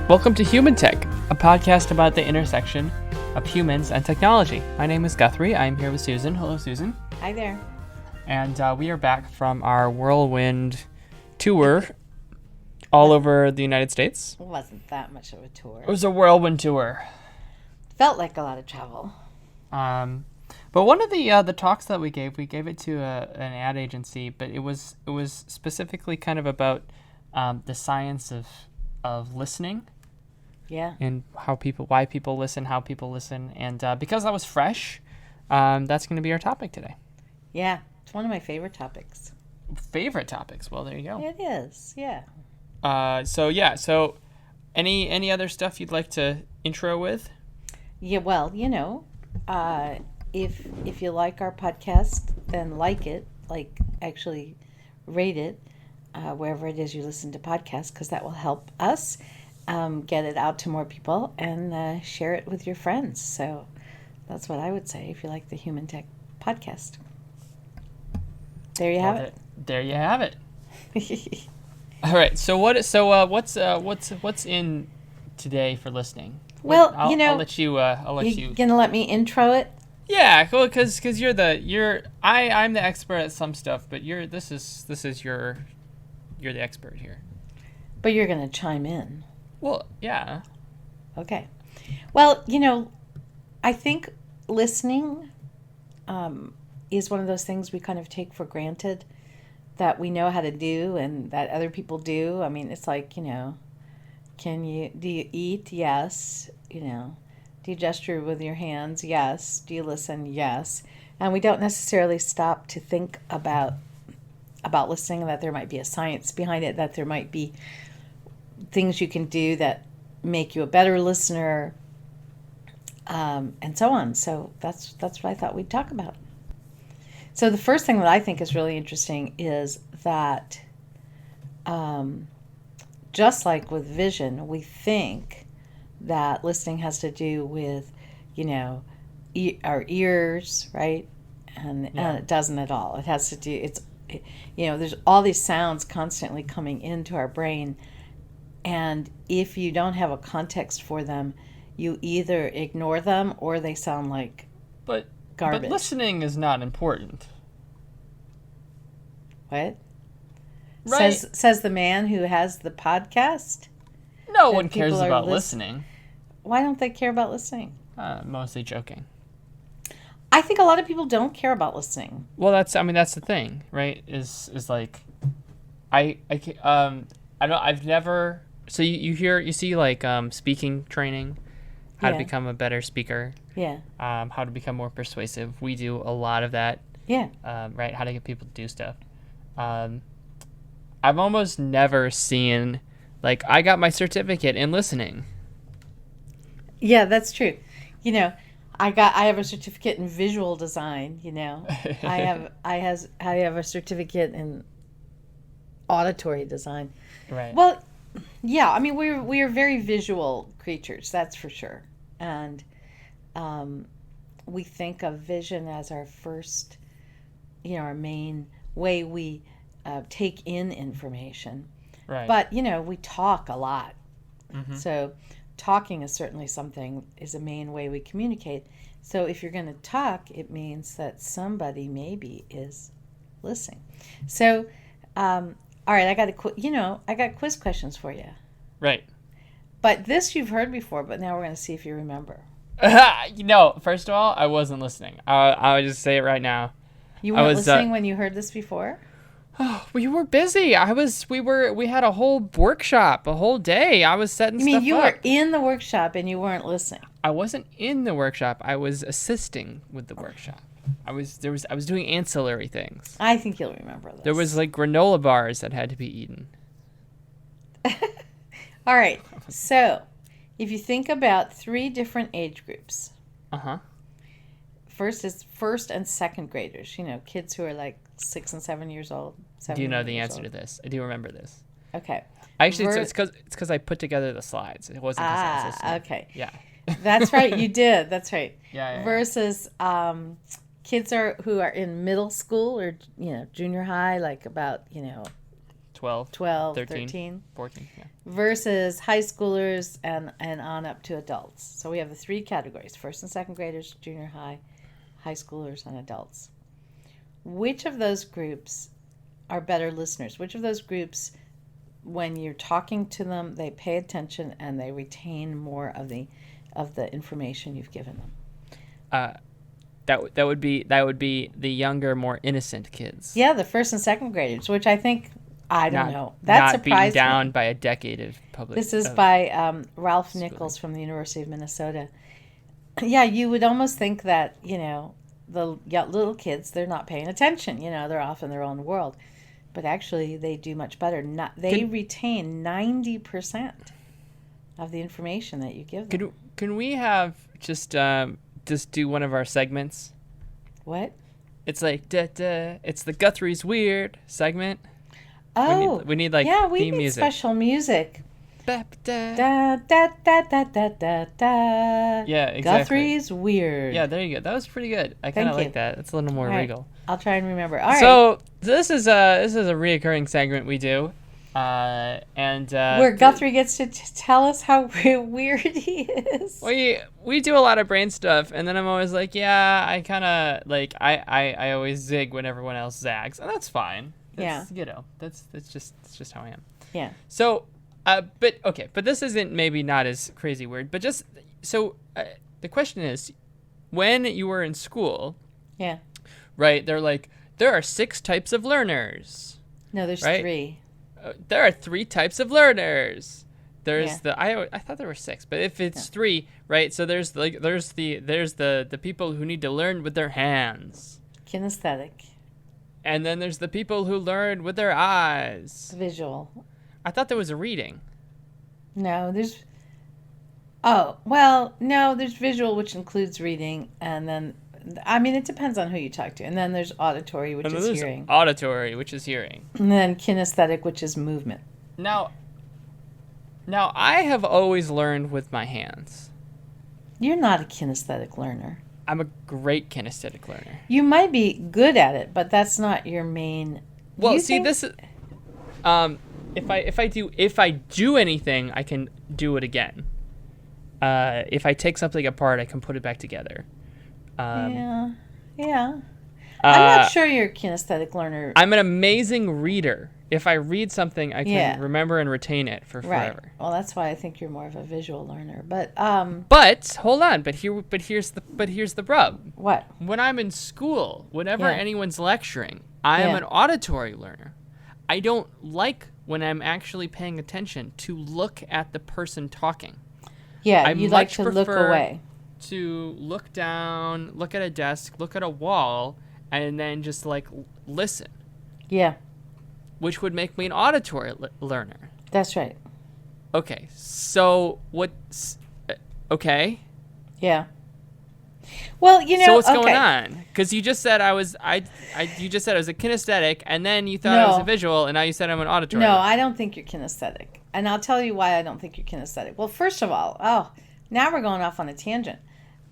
Welcome to Human Tech, a podcast about the intersection of humans and technology. My name is Guthrie. I'm here with Susan. Hello, Susan. Hi there. And we are back from our whirlwind tour all over the United States. It wasn't that much of a tour. It was a whirlwind tour. Felt like a lot of travel. But one of the talks that we gave it to an ad agency, but it was specifically kind of about the science of listening. Yeah. And why people listen, how people listen. And because that was fresh, that's going to be our topic today. Yeah. It's one of my favorite topics. Favorite topics? Well, there you go. It is. Yeah. So any other stuff you'd like to intro with? Yeah. Well, if you like our podcast, then like it. Actually rate it wherever it is you listen to podcasts, because that will help us get it out to more people and share it with your friends. So that's what I would say if you like the Human Tech podcast. There you have it. There you have it. All right. So what's in today for listening? Well, I'll let you. You gonna let me intro it? Yeah, cool. Because I'm the expert at some stuff, but you're the expert here. But you're gonna chime in. Well, yeah. Okay. Well, I think listening is one of those things we kind of take for granted that we know how to do and that other people do. I mean, it's like, do you eat? Yes. Do you gesture with your hands? Yes. Do you listen? Yes. And we don't necessarily stop to think about listening, that there might be a science behind it, that there might be things you can do that make you a better listener, and so on. So that's what I thought we'd talk about. So the first thing that I think is really interesting is that just like with vision, we think that listening has to do with, our ears, right? And it doesn't at all. It has to do, there's all these sounds constantly coming into our brain. And if you don't have a context for them, you either ignore them or they sound like garbage. But listening is not important. What? Right. Says the man who has the podcast? No one cares about listening. Why don't they care about listening? Mostly joking. I think a lot of people don't care about listening. Well, that's the thing, right? Is like, I've never. So you see like speaking training, how to become a better speaker. Yeah. How to become more persuasive. We do a lot of that. Yeah. Right. How to get people to do stuff. I've almost never seen, like, I got my certificate in listening. Yeah, that's true. I have a certificate in visual design. I have a certificate in auditory design. Right. Well, yeah. I mean, we are very visual creatures. That's for sure. And we think of vision as our first, our main way we take in information. Right. But we talk a lot. Mm-hmm. So talking is certainly is a main way we communicate. So if you're going to talk, it means that somebody maybe is listening. So, all right, I got quiz questions for you. Right. But this you've heard before, but now we're going to see if you remember. First of all, I wasn't listening. I'll just say it right now. You weren't listening when you heard this before? Oh, we were busy. We had a whole workshop, a whole day. I was setting stuff up. You were in the workshop and you weren't listening? I wasn't in the workshop. I was assisting with the workshop. I was doing ancillary things. I think you'll remember this. There was like granola bars that had to be eaten. All right. So, if you think about 3 different age groups. Uh-huh. First is first and second graders, kids who are like 6 and 7 years old. Do you know the answer to this? I do remember this. Okay. Actually, it's because I put together the slides. It wasn't because I was listening. Okay. Yeah. That's right. You did. That's right. Yeah. Versus kids who are in middle school or junior high, like about 12, 12, 13, 13, 14. Yeah. versus high schoolers and on up to adults. So we have the three categories: first and second graders, junior high, high schoolers, and adults. Which of those groups are better listeners? Which of those groups, when you're talking to them, they pay attention and they retain more of the information you've given them? That would be the younger, more innocent kids. Yeah, the first and second graders, which I think, I don't know. That Not beaten surprised down me. by a decade of public. This is of by Ralph schooling. Nichols from the University of Minnesota. Yeah, you would almost think that, the little kids, they're not paying attention. They're off in their own world. But actually, they do much better. They retain 90% of the information that you give them. Can we have just do one of our segments? What? It's like it's the Guthrie's Weird segment. Oh, we need like we theme need music. special music. Da, Da, da, da, da, da, da, da. Yeah, exactly. Guthrie's Weird. Yeah, there you go. That was pretty good. I kind of like that. It's a little more regal. I'll try and remember. All right. So this is a reoccurring segment we do, and where Guthrie gets to tell us how weird he is. We do a lot of brain stuff, and then I'm always like, yeah, I kind of like I always zig when everyone else zags, and that's fine. That's just how I am. Yeah. So, but this isn't maybe not as crazy weird, but just so the question is, when you were in school, yeah, right? They're like, there are 6 types of learners. No, there's right? 3. There are 3 types of learners. There's I thought there were 6, but if it's 3, right? So there's the people who need to learn with their hands. Kinesthetic. And then there's the people who learn with their eyes. Visual. I thought there was a reading. No, there's. Oh, well, no, there's visual, which includes reading, and then, it depends on who you talk to. And then there's auditory, which is hearing. Auditory, which is hearing. And then kinesthetic, which is movement. Now, I have always learned with my hands. You're not a kinesthetic learner. I'm a great kinesthetic learner. You might be good at it, but that's not your main. Well, this is, if I do anything, I can do it again. If I take something apart, I can put it back together. Yeah. I'm not sure you're a kinesthetic learner. I'm an amazing reader. If I read something, I can remember and retain it for forever. Right. Well, that's why I think you're more of a visual learner. But hold on. But here's the rub. What? When I'm in school, whenever anyone's lecturing, I am an auditory learner. I don't like when I'm actually paying attention to look at the person talking. Yeah, you like to look away. To look down, look at a desk, look at a wall, and then just like listen. Yeah. Which would make me an auditory learner. That's right. Okay, so what's okay? Yeah. Well, So what's going on? Because you just said I was a kinesthetic, and then you thought I was a visual, and now you said I'm an auditory. No, I don't think you're kinesthetic, and I'll tell you why I don't think you're kinesthetic. Well, first of all, now we're going off on a tangent.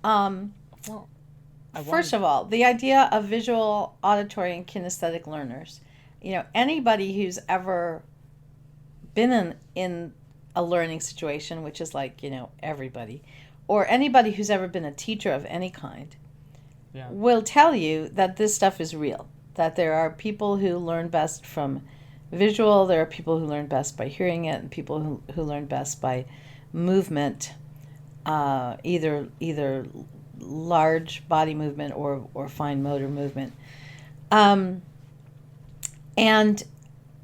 First of all, the idea of visual, auditory, and kinesthetic learners. Anybody who's ever been in a learning situation, which is like, everybody, or anybody who's ever been a teacher of any kind, will tell you that this stuff is real, that there are people who learn best from visual, there are people who learn best by hearing it, and people who learn best by movement, either large body movement or fine motor movement.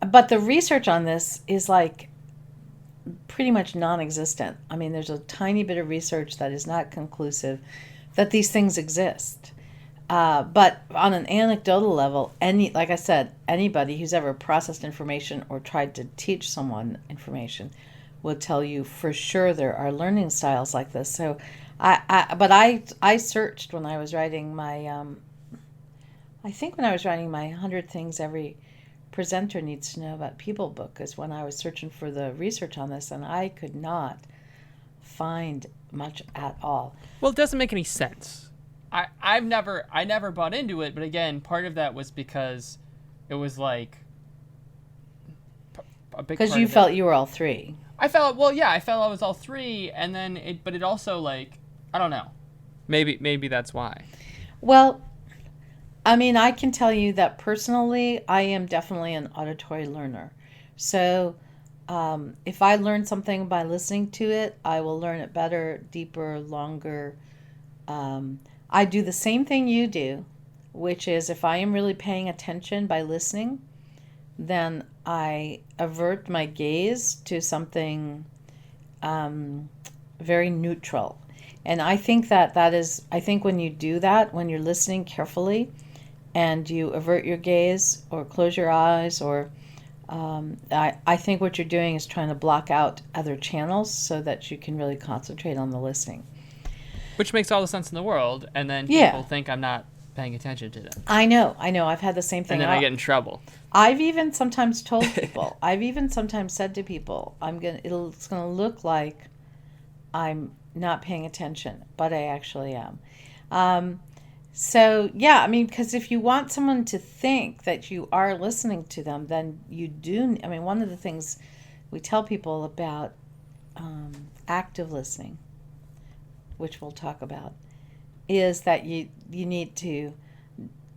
But the research on this is like pretty much non-existent. There's a tiny bit of research that is not conclusive that these things exist. But on an anecdotal level, like I said, anybody who's ever processed information or tried to teach someone information will tell you for sure there are learning styles like this. So I searched when I was writing my, I think when I was writing my 100 Things Every Presenter Needs to Know About People book is when I was searching for the research on this, and I could not find much at all. Well, it doesn't make any sense. I never bought into it, but again, part of that was because it was like a big Because part you of it. felt you were all three. I felt I felt I was all three, and then but it also like I don't know. Maybe that's why. Well, I mean, I can tell you that personally, I am definitely an auditory learner. So, if I learn something by listening to it, I will learn it better, deeper, longer. I do the same thing you do, which is if I am really paying attention by listening, then I avert my gaze to something very neutral. And I think I think when you do that, when you're listening carefully and you avert your gaze or close your eyes, or I think what you're doing is trying to block out other channels so that you can really concentrate on the listening. Which makes all the sense in the world, and then Yeah. people think I'm not paying attention to them. I know. I've had the same thing. And then I get in trouble. I've even sometimes told people, I've even sometimes said to people, it's gonna look like I'm not paying attention, but I actually am. So yeah, I mean, because if you want someone to think that you are listening to them, then you do. I mean, one of the things we tell people about active listening, which we'll talk about, is that you need to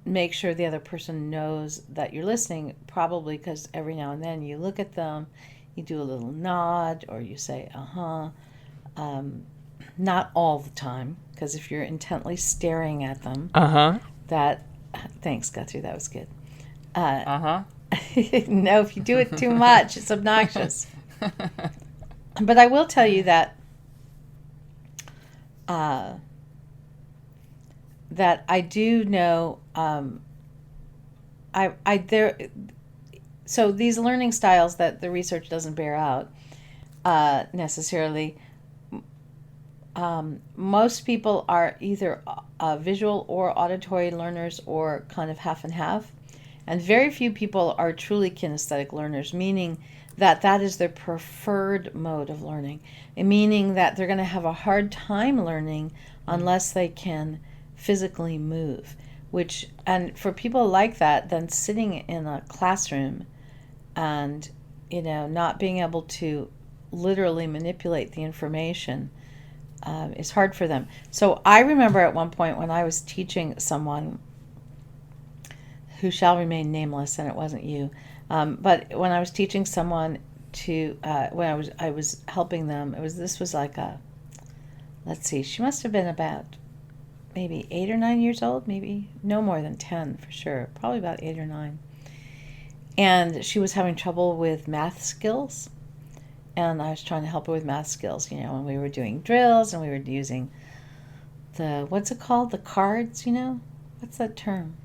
make sure the other person knows that you're listening, probably because every now and then you look at them, you do a little nod, or you say, uh-huh. Not all the time, because if you're intently staring at them, thanks, Guthrie, that was good. No, if you do it too much, it's obnoxious. But I will tell you that that I do know so these learning styles that the research doesn't bear out necessarily, most people are either visual or auditory learners, or kind of half and half, and very few people are truly kinesthetic learners, meaning that is their preferred mode of learning, and meaning that they're going to have a hard time learning unless they can physically move. And for people like that, then sitting in a classroom and not being able to literally manipulate the information is hard for them. So I remember at one point when I was teaching someone who shall remain nameless, and it wasn't you, but when I was teaching someone to when I was helping them, this was like let's see, she must have been about maybe 8 or 9 years old, maybe no more than 10 for sure, probably about 8 or 9. And she was having trouble with math skills. And I was trying to help her with math skills, when we were doing drills and we were using what's it called? The cards, What's that term?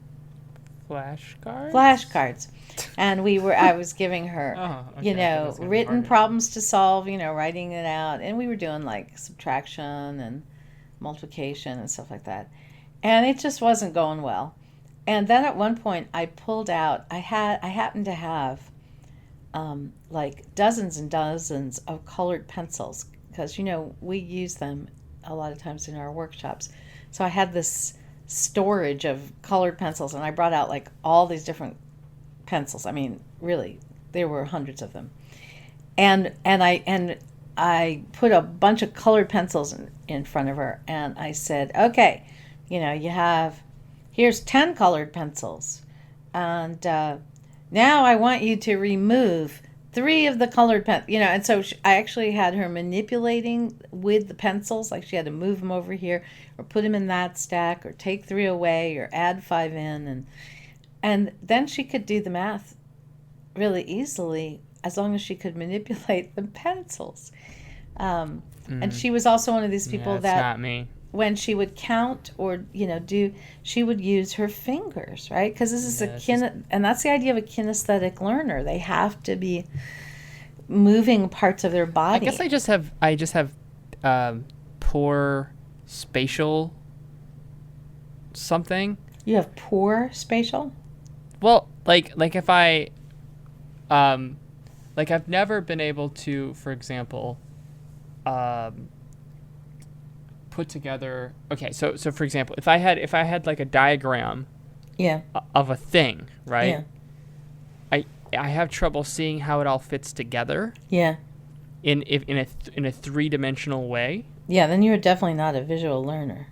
Flashcards? Flashcards. And I was giving her, written problems to solve, writing it out. And we were doing like subtraction and multiplication and stuff like that. And it just wasn't going well. And then at one point I pulled out, I happened to have like dozens and dozens of colored pencils, because we use them a lot of times in our workshops. So I had this storage of colored pencils, and I brought out like all these different pencils. I mean, really, there were hundreds of them. And I put a bunch of colored pencils in front of her, and I said, okay, here's 10 colored pencils, and now I want you to remove 3 of the colored pen, and so I actually had her manipulating with the pencils, like she had to move them over here, or put them in that stack, or take 3 away, or add 5 in, and then she could do the math really easily, as long as she could manipulate the pencils. And she was also one of these people that, not me, when she would count or she would use her fingers, right? Because this is and that's the idea of a kinesthetic learner. They have to be moving parts of their body. I guess I just have poor spatial something. You have poor spatial? Well, like if I like I've never been able to, for example, put together. Okay, so for example, if I had like a diagram, yeah, of a thing, right? Yeah. I have trouble seeing how it all fits together Yeah. in a three-dimensional way. Yeah, then you're definitely not a visual learner.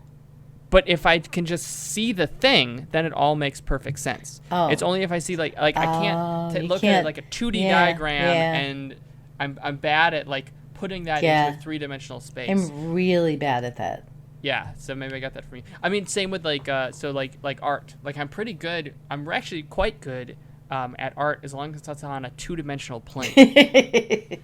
But if I can just see the thing, then it all makes perfect sense. Oh. It's only if I see like I can't you look can't- at it like a 2D yeah, diagram, yeah. and I'm bad at like putting that Yeah. into a three-dimensional space. I'm really bad at that. Yeah, so maybe I got that from you. I mean, same with like like art. Like I'm pretty good. I'm actually quite good at art as long as it's on a two-dimensional plane.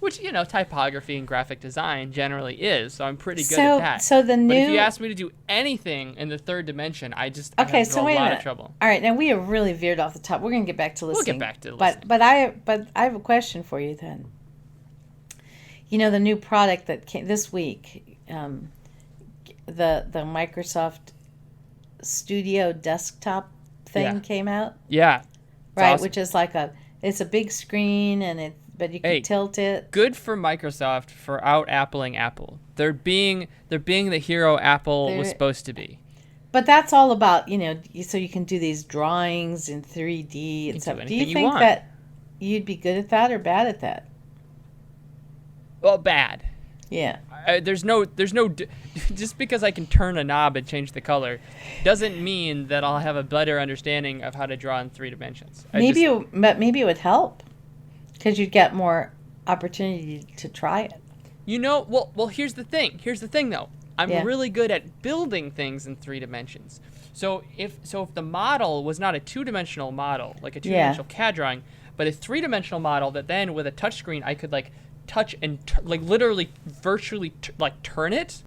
Which, typography and graphic design generally is, so I'm pretty good at that. So the new... But if you ask me to do anything in the third dimension, I have wait a a lot minute. of trouble. All right, now we have really veered off the top. We're going to get back to listening. We'll get back to listening. But I have a question for you then. The new product that came this week, the Microsoft Studio desktop thing came out. Yeah. Right, awesome. which is like it's a big screen but you can tilt it. Good for Microsoft for out-appling Apple. They're being the hero Apple was supposed to be. But that's all about, so you can do these drawings in 3D and stuff. Do you think that you'd be good at that or bad at that? Well, bad. Yeah. There's no just because I can turn a knob and change the color doesn't mean that I'll have a better understanding of how to draw in 3 dimensions. Maybe it would help because you'd get more opportunity to try it. Well, here's the thing. Here's the thing, though. I'm really good at building things in 3 dimensions. So if the model was not a 2-dimensional model, like a 2-dimensional CAD drawing, but a 3-dimensional model that then with a touchscreen I could like touch and like literally virtually like turn it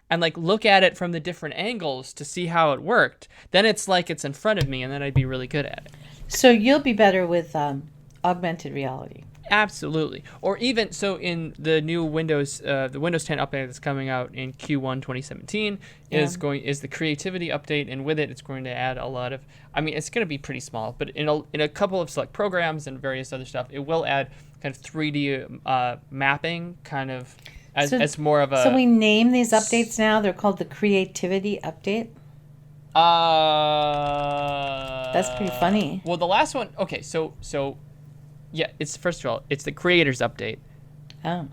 and like look at it from the different angles to see how it worked, then it's like it's in front of me, and then I'd be really good at it. So you'll be better with augmented reality. Absolutely. Or even so in the new Windows, the Windows 10 update that's coming out in Q1 2017 is the creativity update, and with it, it's going to add a lot of. I mean, it's going to be pretty small, but in a couple of select programs and various other stuff, it will add kind of 3D mapping, kind of as more of a. So we name these updates now. They're called the creativity update. That's pretty funny. Well, the last one. Okay, so. Yeah, it's first of all, it's the creators update. Oh.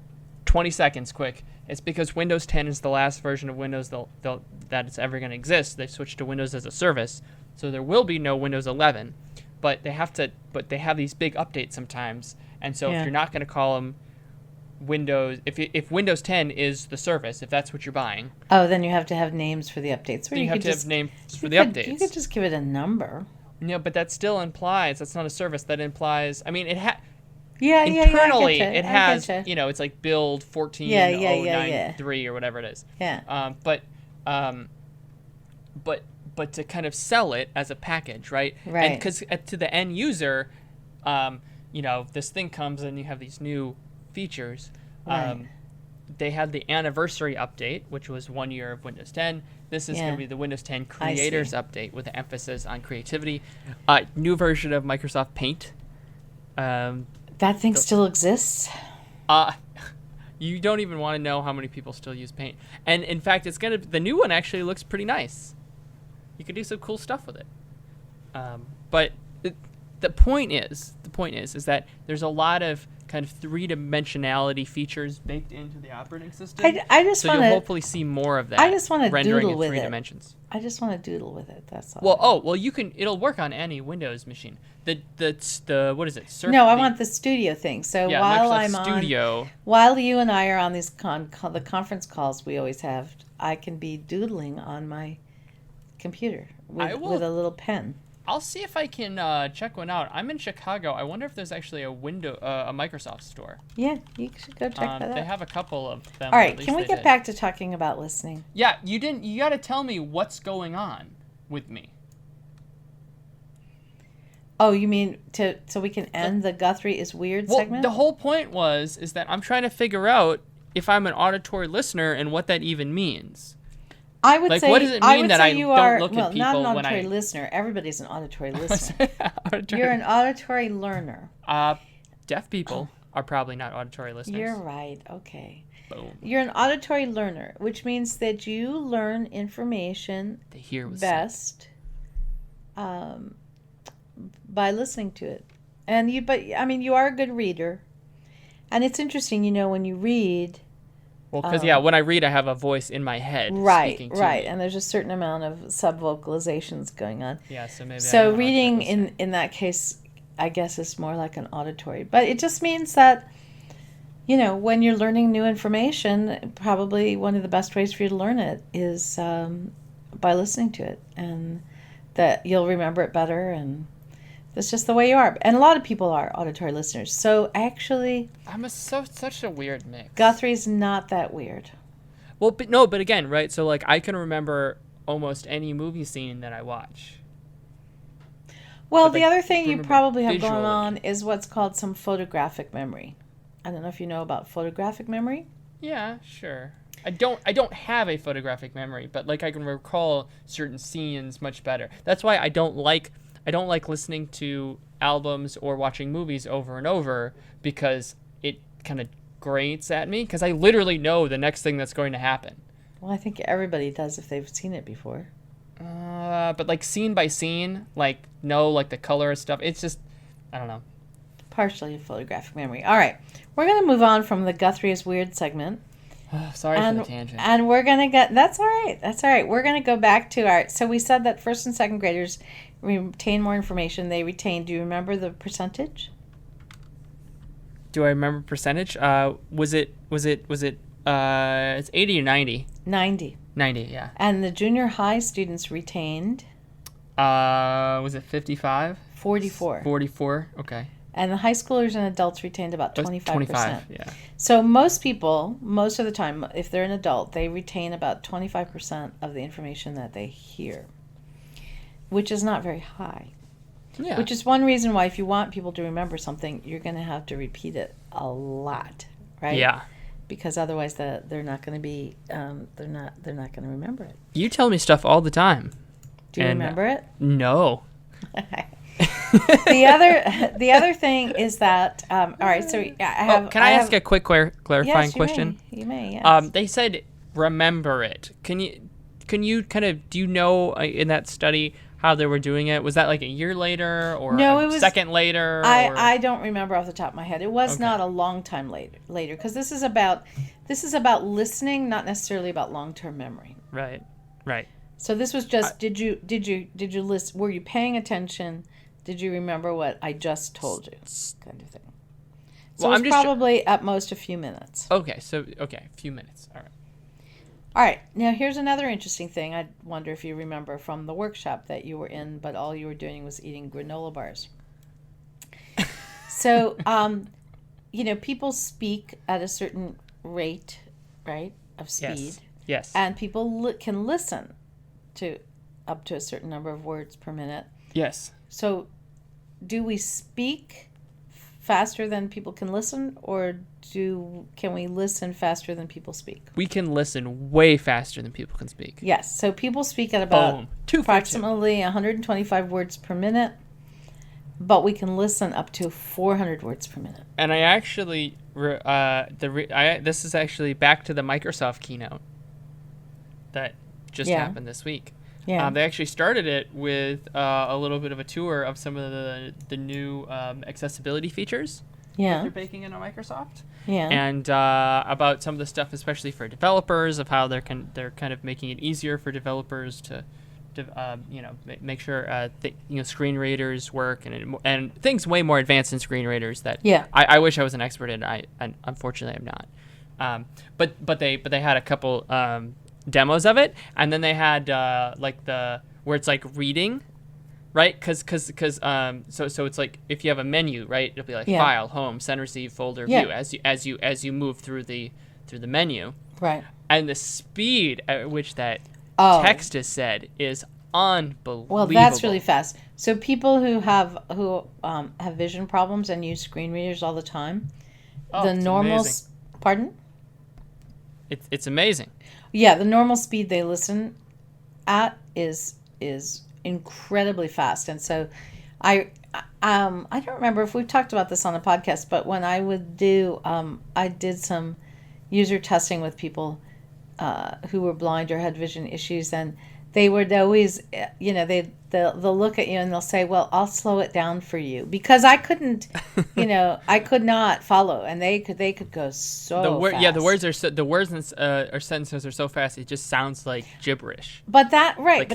20 seconds, quick. It's because Windows 10 is the last version of Windows that it's ever going to exist. They switched to Windows as a service, so there will be no Windows 11. But they have these big updates sometimes, and so if you're not going to call them Windows, if Windows 10 is the service, if that's what you're buying. Oh, then you have to have names for the updates. Then you have to have names for the updates. You could just give it a number. No, but that still implies that's not a service. That implies, I mean, it internally it has, it's like build 14.093 or whatever it is. Yeah. But to kind of sell it as a package, right? Right. And because to the end user, this thing comes and you have these new features. Right. They had the anniversary update, which was 1 year of Windows 10. This is going to be the Windows 10 Creators Update with an emphasis on creativity. New version of Microsoft Paint. That thing still exists? You don't even want to know how many people still use Paint. And in fact, the new one actually looks pretty nice. You can do some cool stuff with it. But the point is that there's a lot of kind of 3-dimensionality features baked into the operating system. You'll hopefully see more of that. I just want to rendering doodle with 3 it. dimensions. I just want to doodle with it. That's all. Well, you can. It'll work on any Windows machine. The what is it? I want the studio thing. So while Microsoft Studio. While you and I are on these the conference calls we always have, I can be doodling on my computer with a little pen. I'll see if I can check one out. I'm in Chicago. I wonder if there's actually a Microsoft store. Yeah, you should go check that out. They have a couple of them. All right, can we get back to talking about listening? Yeah, you didn't. You got to tell me what's going on with me. Oh, you mean so we can end the Guthrie is weird segment? The whole point is that I'm trying to figure out if I'm an auditory listener and what that even means. I would say, what does it mean that I don't look at people not an when auditory listener. Everybody's an auditory listener. You're an auditory learner. Deaf people are probably not auditory listeners. You're right. Okay. Boom. You're an auditory learner, which means that you learn information best by listening to it But I mean, you are a good reader. And it's interesting, when you read. Well, because, when I read, I have a voice in my head speaking to me. Right. And there's a certain amount of sub-vocalizations going on. Yeah, so maybe So reading, in that case, I guess, is more like an auditory. But it just means that, when you're learning new information, probably one of the best ways for you to learn it is by listening to it. And that you'll remember it better, and that's just the way you are. And a lot of people are auditory listeners. So actually, I'm such a weird mix. Guthrie's not that weird. Well, but again, right? So like I can remember almost any movie scene that I watch. Well, the other thing you probably have visually going on is what's called some photographic memory. I don't know if you know about photographic memory. Yeah, sure. I don't have a photographic memory, but like I can recall certain scenes much better. That's why I don't like listening to albums or watching movies over and over, because it kind of grates at me, because I literally know the next thing that's going to happen. Well, I think everybody does if they've seen it before. But like scene by scene, like the color and stuff, it's just, I don't know. Partially a photographic memory. All right. We're going to move on from the Guthrie is Weird segment. Sorry for the tangent. And we're going to get, that's all right. We're going to go back to so we said that first and second graders retain more information. They retain, do you remember the percentage? Do I remember percentage? Was it it's 80 or 90? 90. 90, yeah. And the junior high students retained? Was it 55? 44. 44, okay. And the high schoolers and adults retained about 25%. 25, yeah. So most people, most of the time, if they're an adult, they retain about 25% of the information that they hear, which is not very high. Yeah. Which is one reason why if you want people to remember something, you're going to have to repeat it a lot, right? Yeah. Because otherwise they're not going to be, they're not going to remember it. You tell me stuff all the time. Do you remember it? No. The other thing is that all right. So I have. Can I ask a quick clarifying question? You may. Yes. They said remember it. Can you kind of, do you know in that study how they were doing it? Was that like a year later or it was second later? I don't remember off the top of my head. It was not a long time later because this is about listening, not necessarily about long-term memory. Right. So this was just did you listen? Were you paying attention? Did you remember what I just told you? Kind of thing. So it's probably at most a few minutes. Okay, a few minutes. All right. All right. Now here's another interesting thing. I wonder if you remember from the workshop that you were in, but all you were doing was eating granola bars. So, people speak at a certain rate, right, of speed. Yes. And people can listen to up to a certain number of words per minute. Yes. So, do we speak faster than people can listen, or can we listen faster than people speak? We can listen way faster than people can speak. Yes. So people speak at about approximately 125 words per minute, but we can listen up to 400 words per minute. And I actually, this is actually back to the Microsoft keynote that just happened this week. Yeah. They actually started it with a little bit of a tour of some of the new accessibility features that they're baking into Microsoft. Yeah. And about some of the stuff, especially for developers, of how they're kind of making it easier for developers to make sure screen readers work and things way more advanced than screen readers that I wish I was an expert in. I unfortunately I'm not. But they had a couple demos of it, and then they had where it's like reading, right? Because so it's like if you have a menu, right, it'll be like file, home, send, receive, folder, view as you move through the menu, right? And the speed at which that text is said is unbelievable. Well, that's really fast. So people who have vision problems and use screen readers all the time, the normal pardon? It's amazing. Yeah, the normal speed they listen at is incredibly fast, and so I don't remember if we've talked about this on the podcast, but when I would do I did some user testing with people who were blind or had vision issues, and they would always, they'll look at you and they'll say, "Well, I'll slow it down for you," because I couldn't, I could not follow, and they could go so fast. Yeah, the words are the words or sentences are so fast it just sounds like gibberish. But that that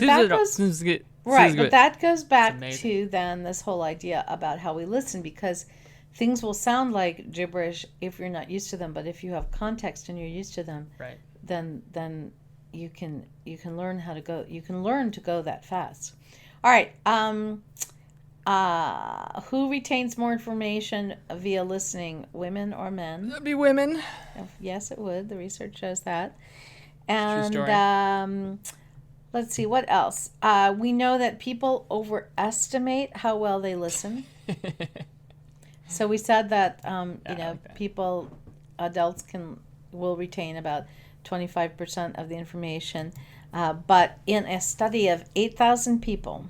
goes back to then this whole idea about how we listen, because things will sound like gibberish if you're not used to them, but if you have context and you're used to them, right, then you can learn how to go. You can learn to go that fast. All right. Who retains more information via listening, women or men? That'd be women. Yes, it would. The research shows that. And let's see, what else? We know that people overestimate how well they listen. So we said that adults will retain about 25% of the information, but in a study of 8,000 people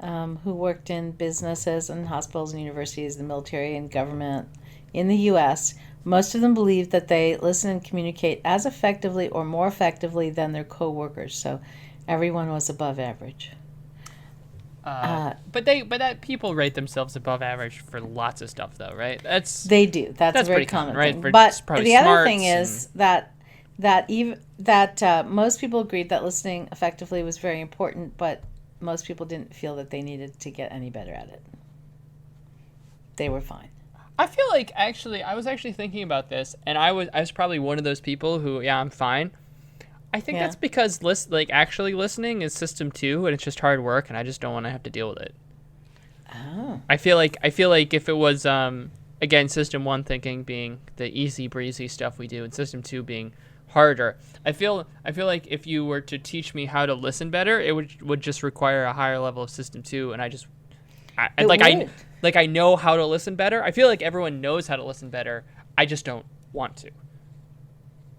who worked in businesses and hospitals and universities, the military and government in the U.S., most of them believed that they listen and communicate as effectively or more effectively than their co-workers. So everyone was above average. But that people rate themselves above average for lots of stuff, though, right? They do. That's a very common right? thing. But the other thing is that most people agreed that listening effectively was very important, but most people didn't feel that they needed to get any better at it. They were fine. I feel like I was actually thinking about this, and I was probably one of those people who, I'm fine. I think that's because actually listening is system 2, and it's just hard work, and I just don't want to have to deal with it. Oh. I feel like if it was again, system 1 thinking being the easy breezy stuff we do, and system 2 being harder. I feel like if you were to teach me how to listen better, it would just require a higher level of system 2, and I know how to listen better. I feel like everyone knows how to listen better. I just don't want to,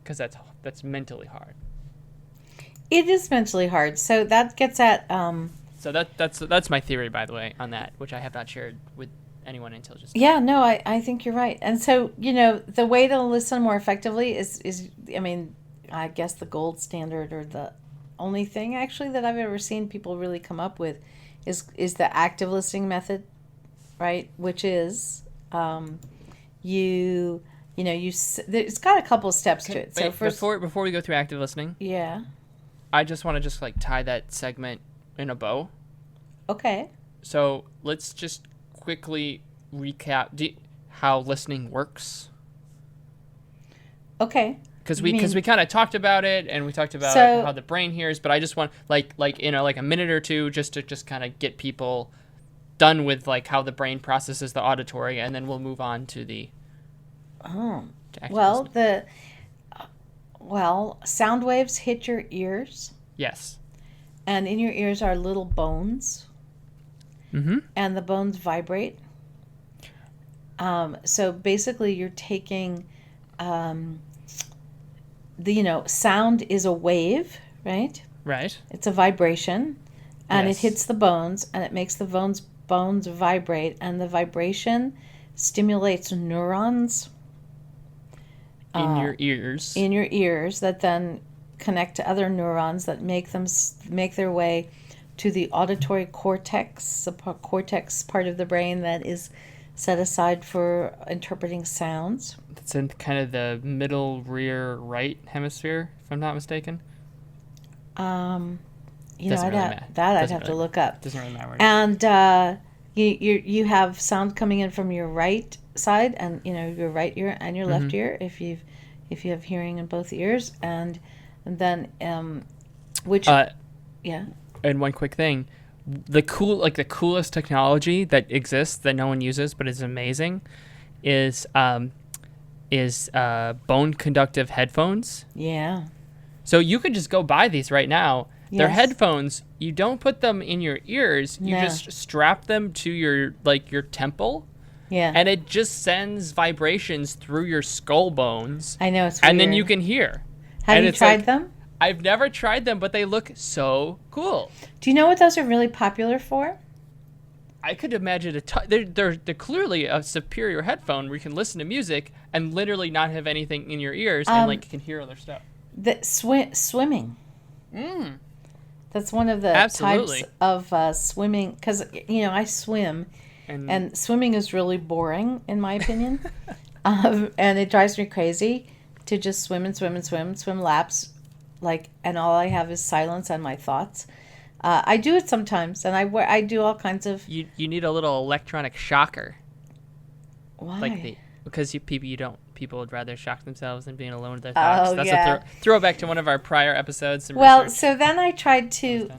because that's mentally hard. It is mentally hard. So that gets at. So that's my theory, by the way, on that, which I have not shared with anyone until just now. Yeah, no, I think you're right. And so, the way to listen more effectively is I guess the gold standard, or the only thing actually that I've ever seen people really come up with is the active listening method, right? Which is it's got a couple of steps to it. So first, before we go through active listening, I just want to tie that segment in a bow. Okay. So let's just quickly recap how listening works. Okay. Because we kind of talked about it, and we talked about how the brain hears, but I just want like a minute or two just to kind of get people done with how the brain processes the auditory, and then we'll move on to the. Sound waves hit your ears. Yes. And in your ears are little bones. Mm-hmm. And the bones vibrate. So basically you're taking, sound is a wave, right? Right. It's a vibration, and it hits the bones, and it makes the bones vibrate, and the vibration stimulates neurons in your ears. In your ears, that then connect to other neurons that make their way to the auditory cortex, the cortex part of the brain that is set aside for interpreting sounds. It's in kind of the middle rear right hemisphere, if I'm not mistaken. I'd have to look up. Doesn't really matter. And you have sound coming in from your right side, and your right ear and your left ear, if you have hearing in both ears, and then And one quick thing, the coolest technology that exists that no one uses but is amazing is bone conductive headphones. Yeah. So you could just go buy these right now. Yes. They're headphones. You don't put them in your ears. You just strap them to your temple. Yeah. And it just sends vibrations through your skull bones. I know, it's weird. And then you can hear. Have you tried them? I've never tried them, but they look so cool. Do you know what those are really popular for? I could imagine they're clearly a superior headphone where you can listen to music and literally not have anything in your ears and can hear other stuff. Swimming. Mm. That's one of the Absolutely. types of swimming, because, I swim, and swimming is really boring, in my opinion. And it drives me crazy to just swim and swim and swim laps, and all I have is silence and my thoughts. I do it sometimes, and I do all kinds of... You need a little electronic shocker. Why? Because people would rather shock themselves than being alone with their thoughts. Oh, That's yeah. a throwback to one of our prior episodes. Well, so then I tried to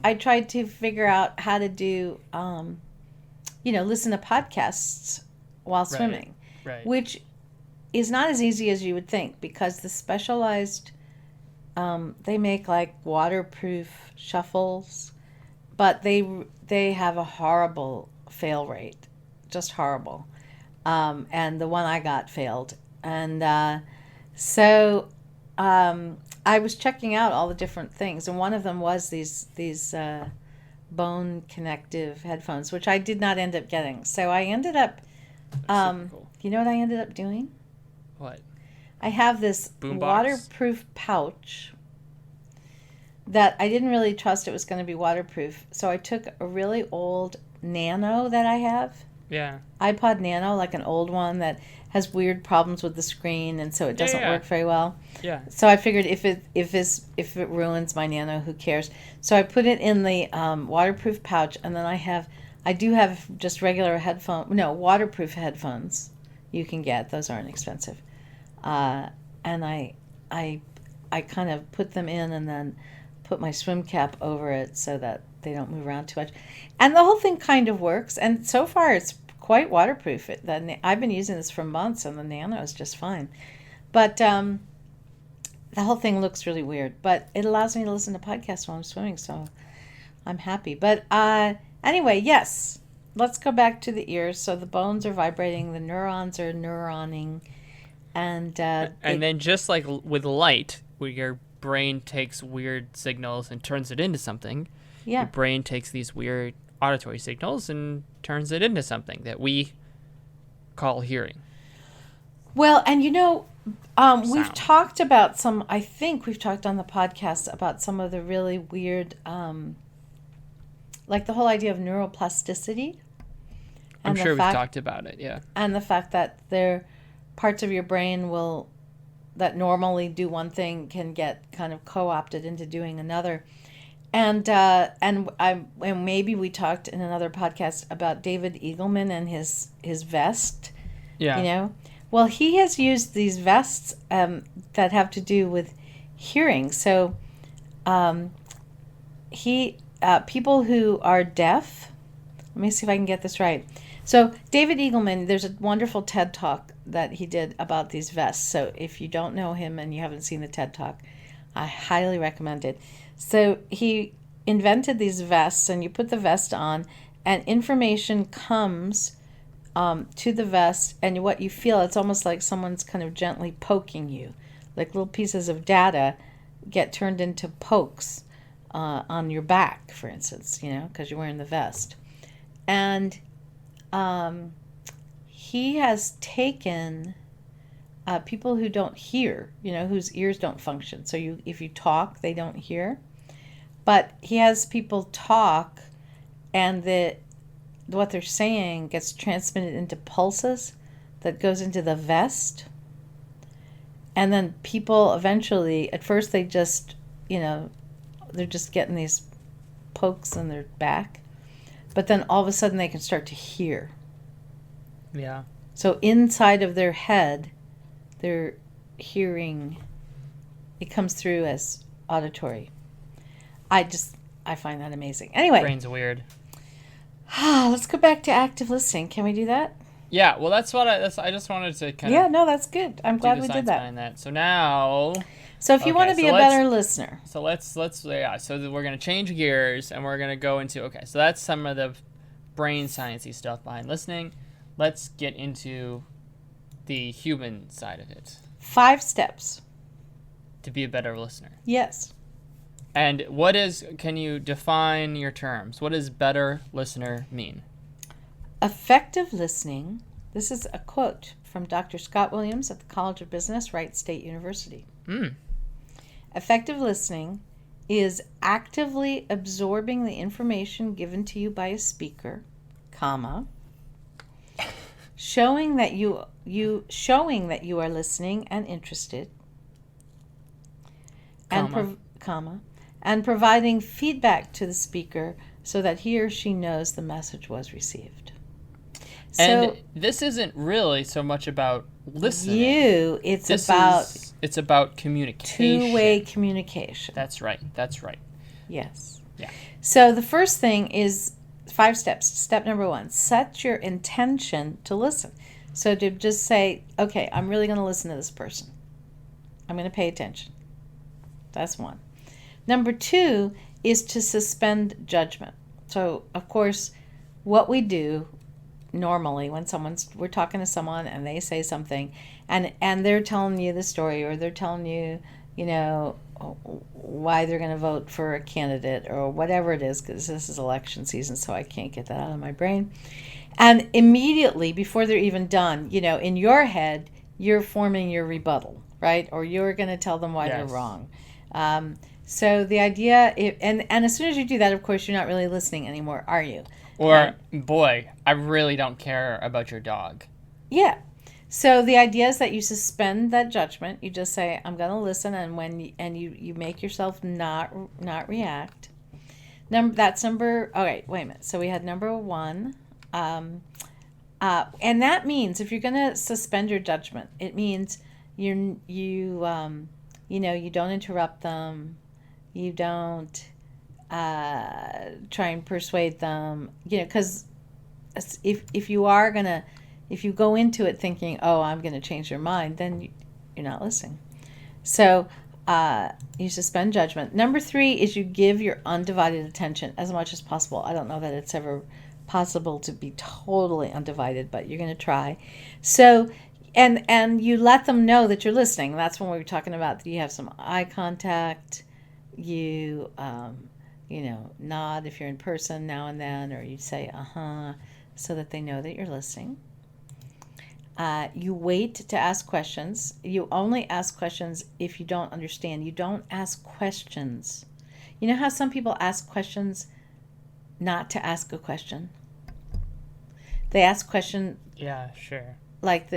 figure out how to do, listen to podcasts while swimming, right. which is not as easy as you would think, because the specialized, they make like waterproof shuffles, but they have a horrible fail rate, just horrible. And the one I got failed. And so I was checking out all the different things, and one of them was these bone connective headphones, which I did not end up getting. So I ended up, cool. You know what I ended up doing? What? I have this Boombox? waterproof pouch that I didn't really trust it was going to be waterproof. So I took a really old Nano that I have. Yeah. iPod Nano, like an old one that has weird problems with the screen, and so it doesn't work very well. Yeah. So I figured if it ruins my Nano, who cares? So I put it in the waterproof pouch, and then I do have just regular waterproof headphones you can get. Those aren't expensive. And I kind of put them in and then put my swim cap over it so that they don't move around too much. And the whole thing kind of works. And so far it's quite waterproof. I've been using this for months, and the Nano is just fine. But the whole thing looks really weird. But it allows me to listen to podcasts while I'm swimming, so I'm happy. But anyway, yes. Let's go back to the ears. So the bones are vibrating. The neurons are neuroning. And then just like with light, where your brain takes weird signals and turns it into something, your brain takes these weird auditory signals and turns it into something that we call hearing. Well, and we've talked about I think we've talked on the podcast about some of the really weird, like the whole idea of neuroplasticity. I'm sure we've talked about it, yeah. And the fact that there parts of your brain that normally do one thing can get kind of co-opted into doing another. And maybe we talked in another podcast about David Eagleman and his vest. Yeah. Well, he has used these vests that have to do with hearing. So people who are deaf, let me see if I can get this right. So David Eagleman, there's a wonderful TED Talk that he did about these vests. So if you don't know him and you haven't seen the TED Talk, I highly recommend it. So he invented these vests, and you put the vest on, and information comes to the vest, and what you feel, it's almost like someone's kind of gently poking you. Like little pieces of data get turned into pokes on your back, for instance, because you're wearing the vest. And he has taken people who don't hear, whose ears don't function. So if you talk, they don't hear. But he has people talk, and what they're saying gets transmitted into pulses that goes into the vest. And then people eventually, at first they just, they're just getting these pokes in their back. But then all of a sudden they can start to hear. Yeah. So inside of their head, their hearing, it comes through as auditory. I find that amazing. Anyway. Brain's weird. Let's go back to active listening. Can we do that? Yeah, well, that's what I just wanted to kind of... Yeah, no, that's good. I'm glad we did that. So now... So if you want to be a better listener. So let's so we're going to change gears, and we're going to go into... Okay, so that's some of the brain sciencey stuff behind listening. Let's get into the human side of it. 5 steps. To be a better listener. Yes. And can you define your terms? What does better listener mean? Effective listening, this is a quote from Dr. Scott Williams at the College of Business, Wright State University. Effective listening is actively absorbing the information given to you by a speaker, comma, showing that you are listening and interested, and providing feedback to the speaker so that he or she knows the message was received. And this isn't really so much about listening. It's about communication. Two-way communication. That's right. Yes. Yeah. So the first thing is 5 steps. Step number 1, set your intention to listen. So to just say, okay, I'm really going to listen to this person. I'm going to pay attention. That's 1. Number 2 is to suspend judgment. So, of course, what we do normally when we're talking to someone and they say something and they're telling you the story, or they're telling you, why they're going to vote for a candidate or whatever it is, because this is election season, so I can't get that out of my brain. And immediately, before they're even done, in your head, you're forming your rebuttal, right? Or you're going to tell them why they're wrong. So the idea, and as soon as you do that, of course, you're not really listening anymore, are you? Or, boy, I really don't care about your dog. Yeah. So the idea is that you suspend that judgment. You just say, I'm going to listen, and you make yourself not react. Okay, wait a minute. So we had number 1. And that means if you're going to suspend your judgment, it means you don't interrupt them. You don't try and persuade them, because if you go into it thinking, oh, I'm going to change your mind, then you're not listening. So you suspend judgment. Number 3 is you give your undivided attention as much as possible. I don't know that it's ever possible to be totally undivided, but you're going to try. So and you let them know that you're listening. That's when we were talking about you have some eye contact. You nod if you're in person now and then, or you say so that they know that you're listening. You wait to ask questions. You only ask questions if you don't understand. You don't ask questions. You know how some people ask questions not to ask a question? They ask question. Yeah, sure. Like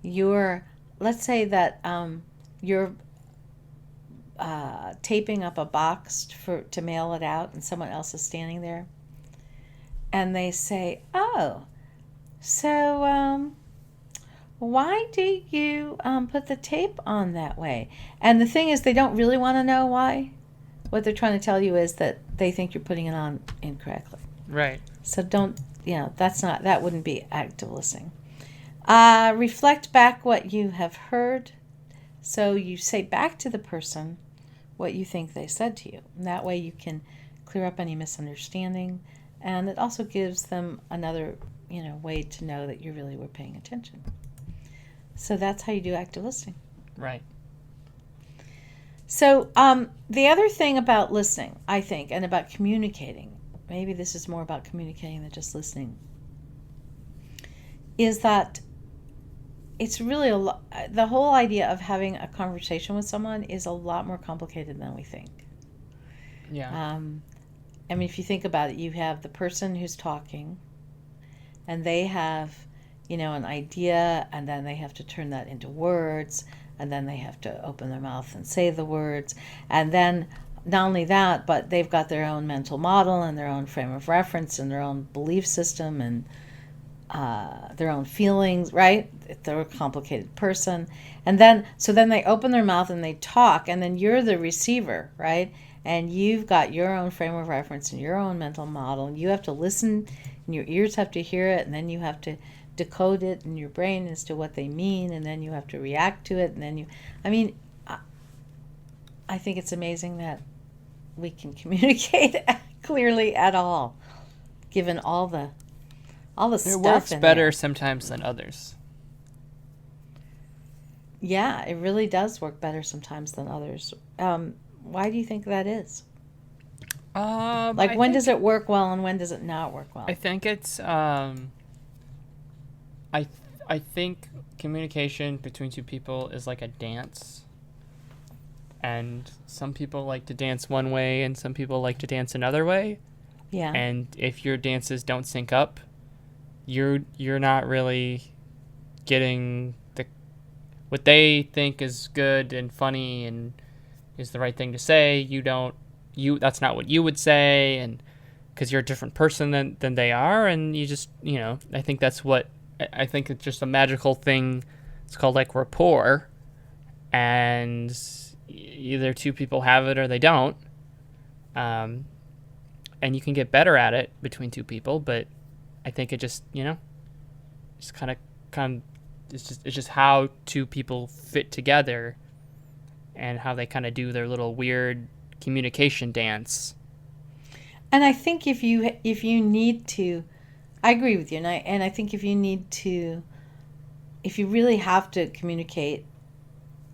you're let's say that you're taping up a box to mail it out, and someone else is standing there, and they say, oh, so why do you put the tape on that way? And the thing is, they don't really want to know why. What they're trying to tell you is that they think you're putting it on incorrectly. Right. So that wouldn't be active listening. Reflect back what you have heard. So you say back to the person what you think they said to you. And that way you can clear up any misunderstanding. And it also gives them another, way to know that you really were paying attention. So that's how you do active listening. Right. So the other thing about listening, I think, and about communicating, maybe this is more about communicating than just listening, is that it's really the whole idea of having a conversation with someone is a lot more complicated than we think. Yeah. If you think about it, you have the person who's talking, and they have, an idea, and then they have to turn that into words, and then they have to open their mouth and say the words, and then not only that, but they've got their own mental model and their own frame of reference and their own belief system and their own feelings, right? They're a complicated person. And then they open their mouth and they talk, and then you're the receiver, right? And you've got your own frame of reference and your own mental model, and you have to listen, and your ears have to hear it, and then you have to decode it in your brain as to what they mean, and then you have to react to it, and then I think it's amazing that we can communicate clearly at all, given all the stuff. It works better sometimes than others. Yeah, it really does work better sometimes than others. Why do you think that is? When does it work well and when does it not work well? I think it's I think communication between two people is like a dance. And some people like to dance one way and some people like to dance another way. Yeah. And if your dances don't sync up, you're not really getting what they think is good and funny and is the right thing to say. That's not what you would say, and because you're a different person than they are, and you just, I think I think it's just a magical thing. It's called like rapport, and either two people have it or they don't. And you can get better at it between two people, but I think it just, just kind of it's just how two people fit together and how they kind of do their little weird communication dance. And I think if you need to, I agree with you, and I think if you really have to communicate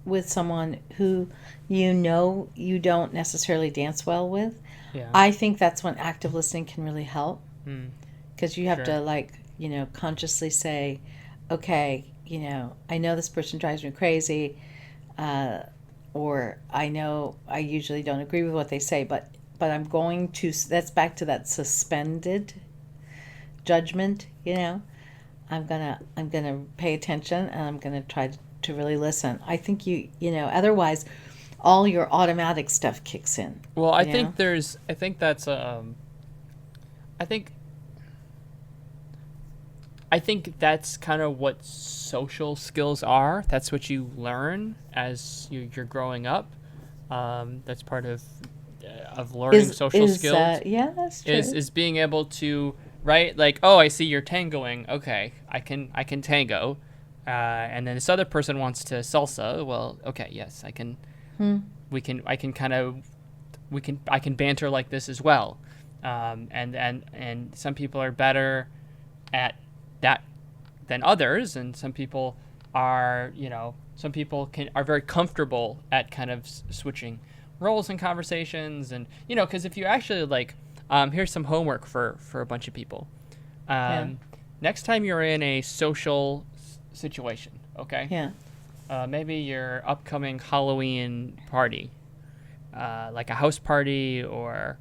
with someone who you don't necessarily dance well with, yeah. I think that's when active listening can really help, because you have Sure. to consciously say, okay, I know this person drives me crazy, or I know I usually don't agree with what they say, but I'm going to, that's back to that suspended judgment, I'm gonna pay attention, and I'm gonna try to really listen. I think otherwise all your automatic stuff kicks in. Well, I think that's kind of what social skills are. That's what you learn as you're growing up. That's part of learning social skills. Yeah, that's true. Is being able to, right? Like, oh, I see you're tangoing. Okay, I can tango. And then this other person wants to salsa. Well, okay, yes, I can. I can banter like this as well. And some people are better at that than others, and some people are are very comfortable at kind of switching roles in conversations, and because if you actually here's some homework for a bunch of people. Next time you're in a social situation, okay? Yeah. Maybe your upcoming Halloween party, like a house party, or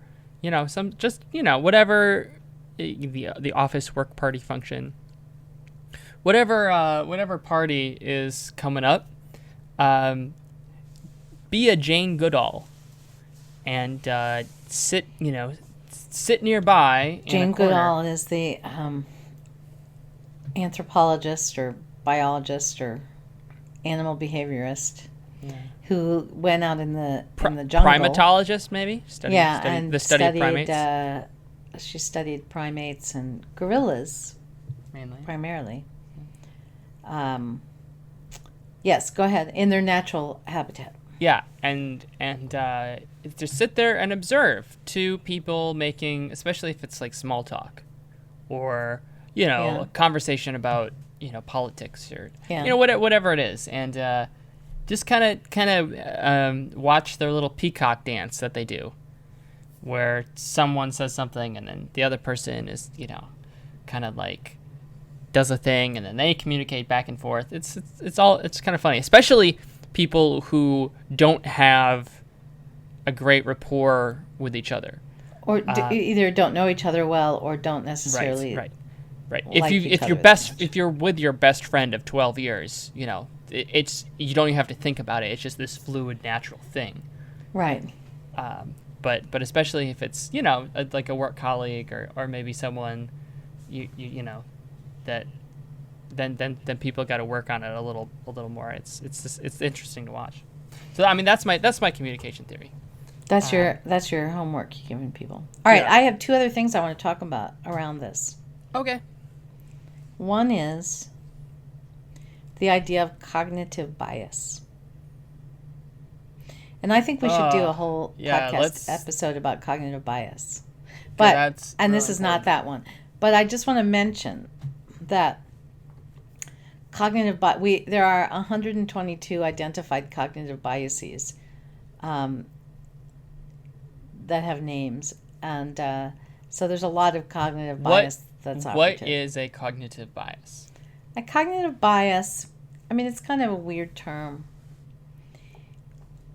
some just whatever, the office work party function, whatever party is coming up. Be a Jane Goodall and sit nearby. Jane Goodall is the anthropologist or biologist or animal behaviorist who went out in the jungle. Primatologist, maybe? Studied primates. She studied primates and gorillas, mainly. Primarily. Yes, go ahead. In their natural habitat. Yeah, and just sit there and observe two people making, especially if it's like small talk, or a conversation about politics, or whatever it is, and just kind of watch their little peacock dance that they do, where someone says something and then the other person is kind of like does a thing, and then they communicate back and forth. It's kind of funny, especially people who don't have a great rapport with each other, or either don't know each other well or don't necessarily right. Like if you're with your best friend of 12 years, it's you don't even have to think about it. It's just this fluid, natural thing. Right. But especially if it's like a work colleague or maybe someone that then people got to work on it a little more. It's interesting to watch. So I mean that's my communication theory. That's your homework you're giving people. All right, I have two other things I want to talk about around this. Okay. One is the idea of cognitive bias. And I think we should do a whole podcast episode about cognitive bias. But this is not that one. But I just want to mention that there are 122 identified cognitive biases that have names, and so there's a lot of cognitive bias that's operative. What is a cognitive bias? A cognitive bias, I mean, it's kind of a weird term,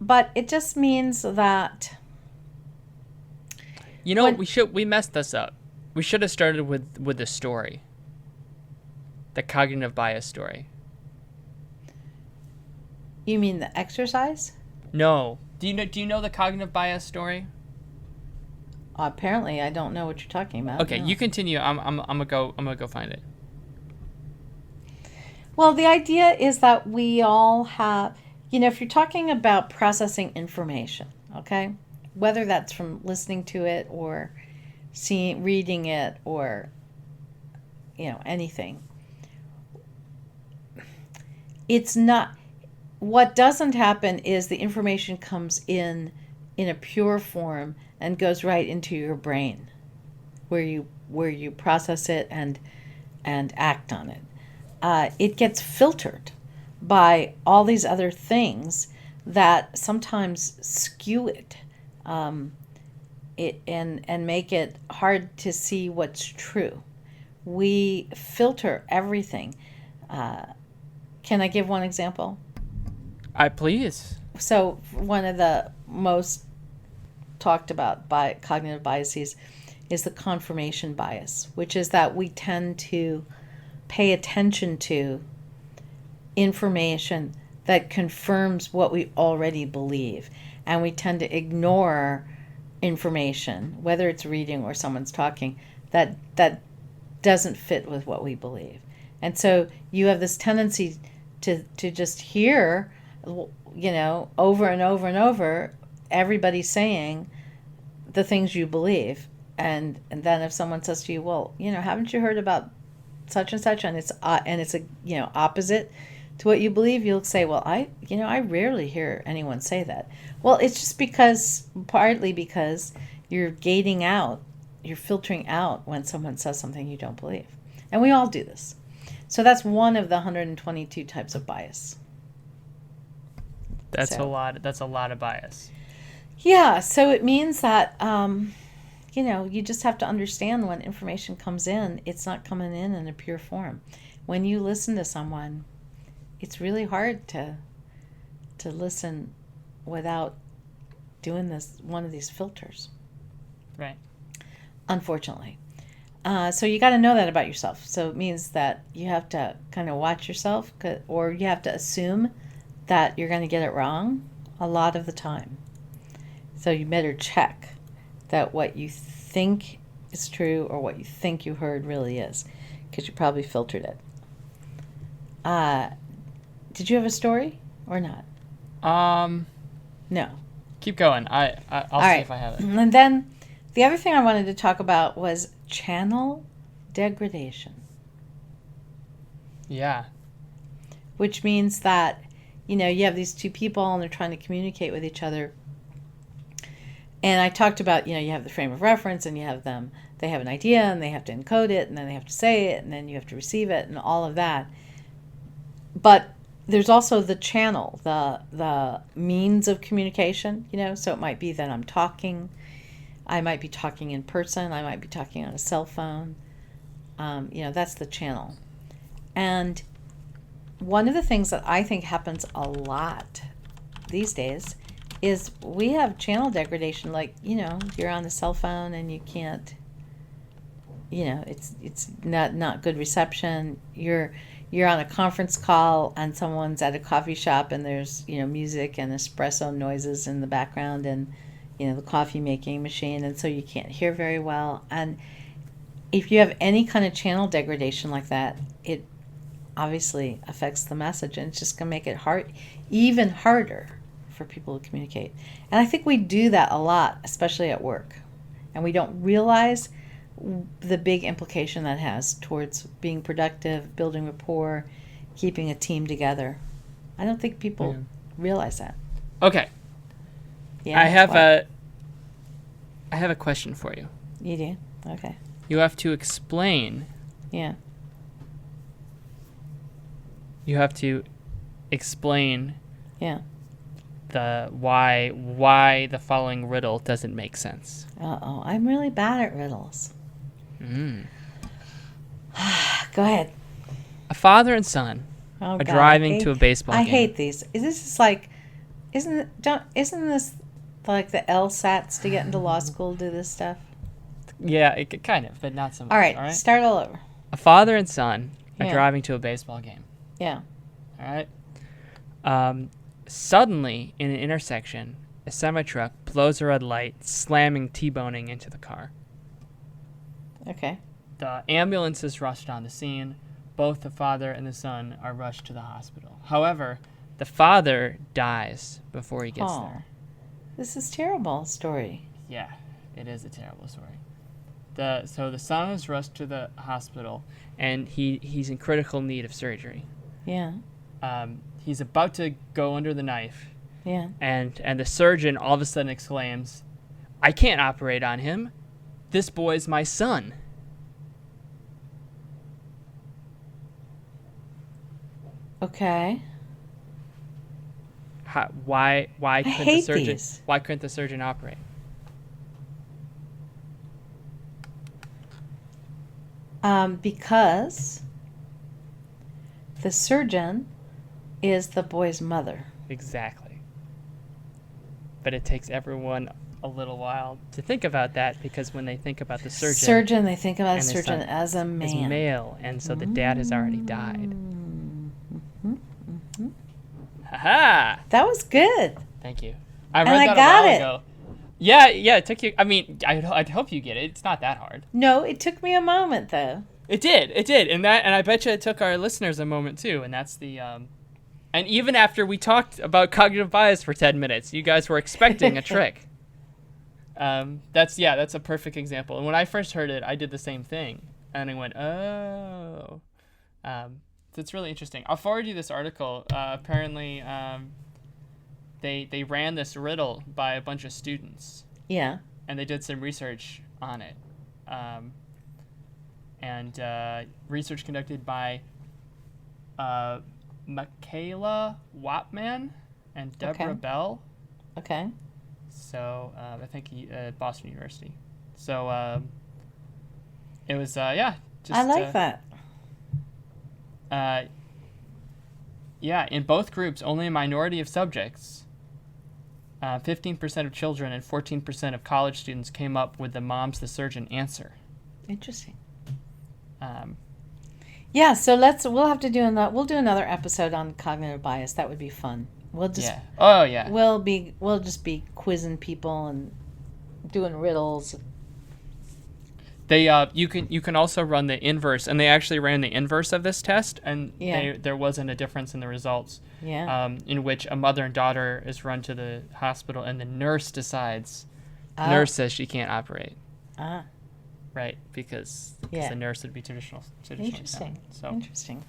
but it just means that... we messed this up. We should have started with the story. The cognitive bias story. You mean the exercise? No. Do you know the cognitive bias story? Apparently, I don't know what you're talking about. Okay, no. You continue. I'm gonna go find it. Well, the idea is that we all have, if you're talking about processing information, okay, whether that's from listening to it or reading it or, anything, it's not, what doesn't happen is the information comes in a pure form and goes right into your brain where you process it and act on it. It gets filtered by all these other things that sometimes skew it, and make it hard to see what's true. We filter everything. Can I give one example? Please. So one of the most talked about by cognitive biases is the confirmation bias, which is that we tend to pay attention to information that confirms what we already believe, and we tend to ignore information, whether it's reading or someone's talking, that doesn't fit with what we believe. And so you have this tendency to just hear, over and over and over, everybody saying the things you believe, and then if someone says to you, well, haven't you heard about such and such, and it's a opposite to what you believe, you'll say, well, I rarely hear anyone say that. Well, it's just partly because you're gating out, you're filtering out when someone says something you don't believe. And we all do this. So that's one of the 122 types of bias. That's a lot of bias. Yeah, so it means that you just have to understand when information comes in, it's not coming in a pure form. When you listen to someone, it's really hard to listen without doing one of these filters. Right. Unfortunately. So you got to know that about yourself. So it means that you have to kind of watch yourself, or you have to assume that you're going to get it wrong a lot of the time. So you better check that what you think is true or what you think you heard really is, because you probably filtered it. Did you have a story or not? No. Keep going. I'll see if I have it. And then the other thing I wanted to talk about was channel degradation. Yeah. Which means that, you have these two people and they're trying to communicate with each other. And I talked about, you have the frame of reference, and they have an idea and they have to encode it, and then they have to say it, and then you have to receive it, and all of that. But there's also the channel, the means of communication, so it might be that I might be talking in person, I might be talking on a cell phone, that's the channel. And one of the things that I think happens a lot these days is we have channel degradation, like, you're on the cell phone and you can't, it's not good reception. You're on a conference call and someone's at a coffee shop and there's, music and espresso noises in the background and, the coffee making machine, and so you can't hear very well. And if you have any kind of channel degradation like that, it obviously affects the message, and it's just going to make it even harder for people to communicate. And I think we do that a lot, especially at work. And we don't realize the big implication that has towards being productive, building rapport, keeping a team together. I don't think people realize that. Okay. Yeah. I have a question for you. You do? Okay. You have to explain. Yeah. You have to explain. Yeah. The why the following riddle doesn't make sense. Uh-oh. I'm really bad at riddles. Mm. Go ahead. A father and son are driving to a baseball game. I hate these. Isn't this like the LSATs to get into law school do this stuff? Yeah, kind of, but not so much. All right, start all over. A father and son are driving to a baseball game. Yeah. All right. Suddenly, in an intersection, a semi-truck blows a red light, slamming T-boning into the car. Okay. The ambulance is rushed on the scene. Both the father and the son are rushed to the hospital. However, the father dies before he gets there. This is a terrible story. Yeah, it is a terrible story. So the son is rushed to the hospital, and he's in critical need of surgery. Yeah. He's about to go under the knife. Yeah. And the surgeon all of a sudden exclaims, "I can't operate on him. This boy's my son." Okay. Why couldn't the surgeon operate? Because the surgeon is the boy's mother. Exactly. But it takes everyone a little while to think about that, because when they think about the surgeon, they think about the surgeon as a man. As male, and so the dad has already died. Ha-ha! That was good. Thank you. I read that a while ago. Yeah, it took you. I mean, I'd hope you get it. It's not that hard. No, it took me a moment though. It did, and I bet you it took our listeners a moment too. And that's the, and even after we talked about cognitive bias for 10 minutes, you guys were expecting a trick. That's a perfect example. And when I first heard it, I did the same thing, and I went, oh. So it's really interesting. I'll forward you this article. Apparently, they ran this riddle by a bunch of students. Yeah. And they did some research on it. Research conducted by Michaela Wapman and Deborah Bell. Okay. So I think Boston University. So it was just, I like that. In both groups, only a minority of subjects, 15% of children and 14% of college students, came up with the "mom's the surgeon" answer. Interesting. Yeah, so we'll have to do another episode on cognitive bias. That would be fun. We'll just We'll just be quizzing people and doing riddles. They you can also run the inverse, and they actually ran the inverse of this test, and there wasn't a difference in the results. Yeah. In which a mother and daughter is run to the hospital, and the nurse decides. Nurse says she can't operate. Right, because the nurse would be traditional. Interesting. So interesting.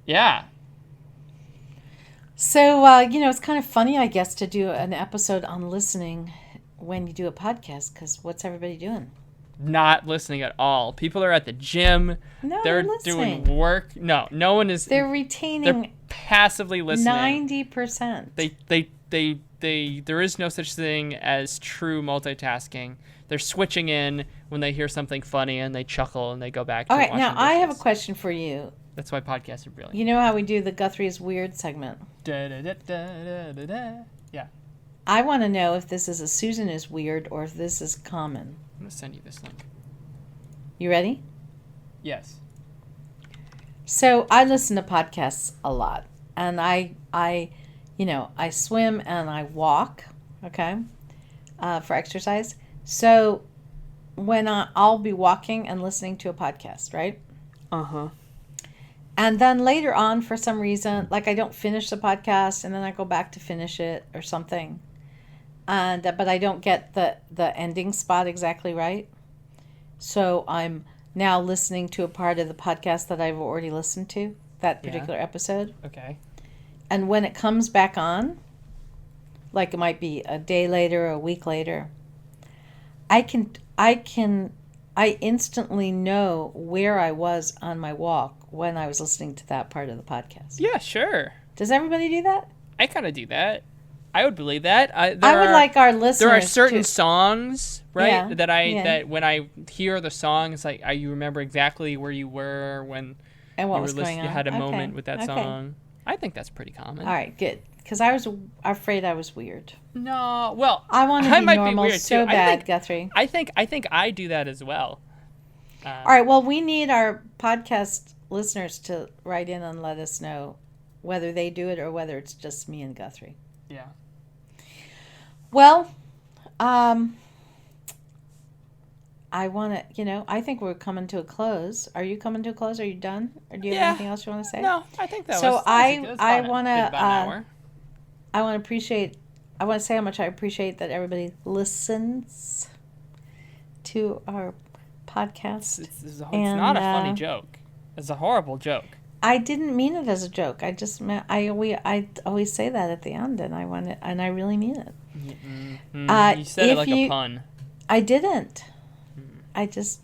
Yeah. So it's kind of funny, I guess, to do an episode on listening when you do a podcast, because what's everybody doing? Not listening at all. People are at the gym. No, they're doing work. No one is. They're retaining. They're passively listening. 90%. They there is no such thing as true multitasking. They're switching in when they hear something funny, and they chuckle, and they go back to washing dishes. Now I have a question for you. That's why podcasts are brilliant. You know how we do the Guthrie's Weird segment? Yeah. I want to know if this is a Susan is weird or if this is common. I'm going to send you this link. You ready? Yes. So I listen to podcasts a lot. And I swim and I walk, okay, for exercise. So when I'll be walking and listening to a podcast, right? Uh-huh. And then later on, for some reason, like I don't finish the podcast and then I go back to finish it or something. But I don't get the ending spot exactly right. So I'm now listening to a part of the podcast that I've already listened to, that particular episode. Okay. And when it comes back on, like it might be a day later or a week later, I instantly know where I was on my walk when I was listening to that part of the podcast. Yeah, sure. Does everybody do that? I kind of do that. I would believe that. I would like our listeners. There are certain songs, right, Yeah, that when I hear the song, it's like you remember exactly where you were when and what was going on. You had a moment with that song. I think that's pretty common. All right, good. Because I was afraid I was weird. No, well, I want to be normal so bad, Guthrie. I think I do that as well. All right, well, we need our podcast listeners to write in and let us know whether they do it or whether it's just me and Guthrie. Yeah. Well, I want to, I think we're coming to a close. Are you coming to a close? Are you done? Or do you have anything else you want to say? No, I think that so was I want to I want to say how much I appreciate that everybody listens to our podcast. It's not a funny joke. It's a horrible joke. I didn't mean it as a joke. I just meant I always say that at the end, and I really mean it. You said it like a pun. I didn't. I just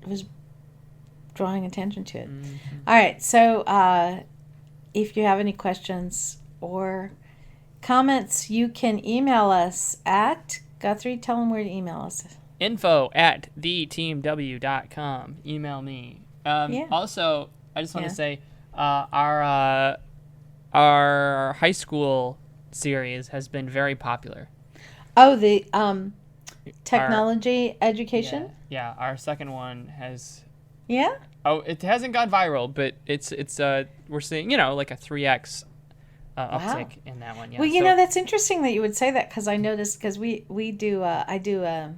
was drawing attention to it. Mm-hmm. All right. So if you have any questions or comments, you can email us at Guthrie. Tell them where to email us. info@theteamw.com. Email me. Also, I just want to say our high school series has been very popular. Oh, the technology education? Yeah, our second one has. Yeah? Oh, it hasn't gone viral, but it's we're seeing, like a 3x uptick in that one. Yeah. Well, that's interesting that you would say that, because I noticed, because I do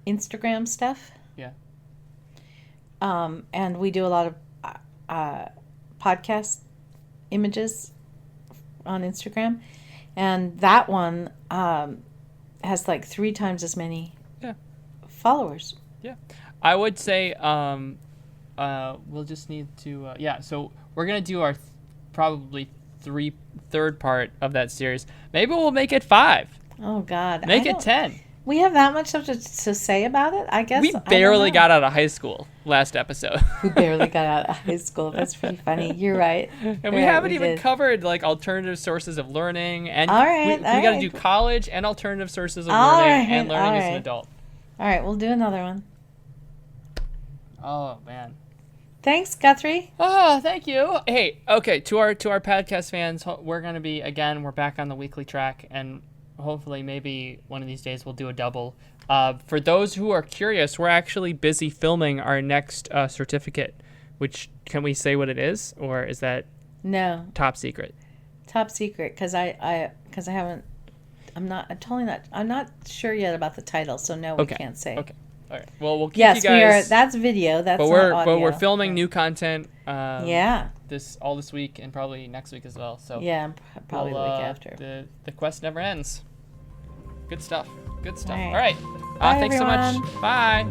Instagram stuff. Yeah. And we do a lot of podcast images on Instagram, and that one has like 3 times as many followers. Yeah, I would say we'll just need to so we're gonna do our probably third part of that series. Maybe we'll make it 5. Oh God, make it 10. We have that much to say about it, I guess. We barely got out of high school last episode. We barely got out of high school. That's pretty funny. You're right. And we haven't even covered like alternative sources of learning, and we got to do college and alternative sources of learning and learning as an adult. All right, we'll do another one. Oh man. Thanks, Guthrie. Oh, thank you. Hey, okay, to our podcast fans, we're back on the weekly track, and hopefully maybe one of these days we'll do a double. For those who are curious, we're actually busy filming our next certificate, which, can we say what it is, or is that top secret? Top secret, because I'm not sure yet about the title, so no, we can't say. Okay. All right. Well, we'll keep you guys. Yes, we are. That's video. That's not audio. But we're filming new content. This week and probably next week as well. So probably the week after. The quest never ends. Good stuff. All right. All right. Bye, thanks everyone. so much. Bye.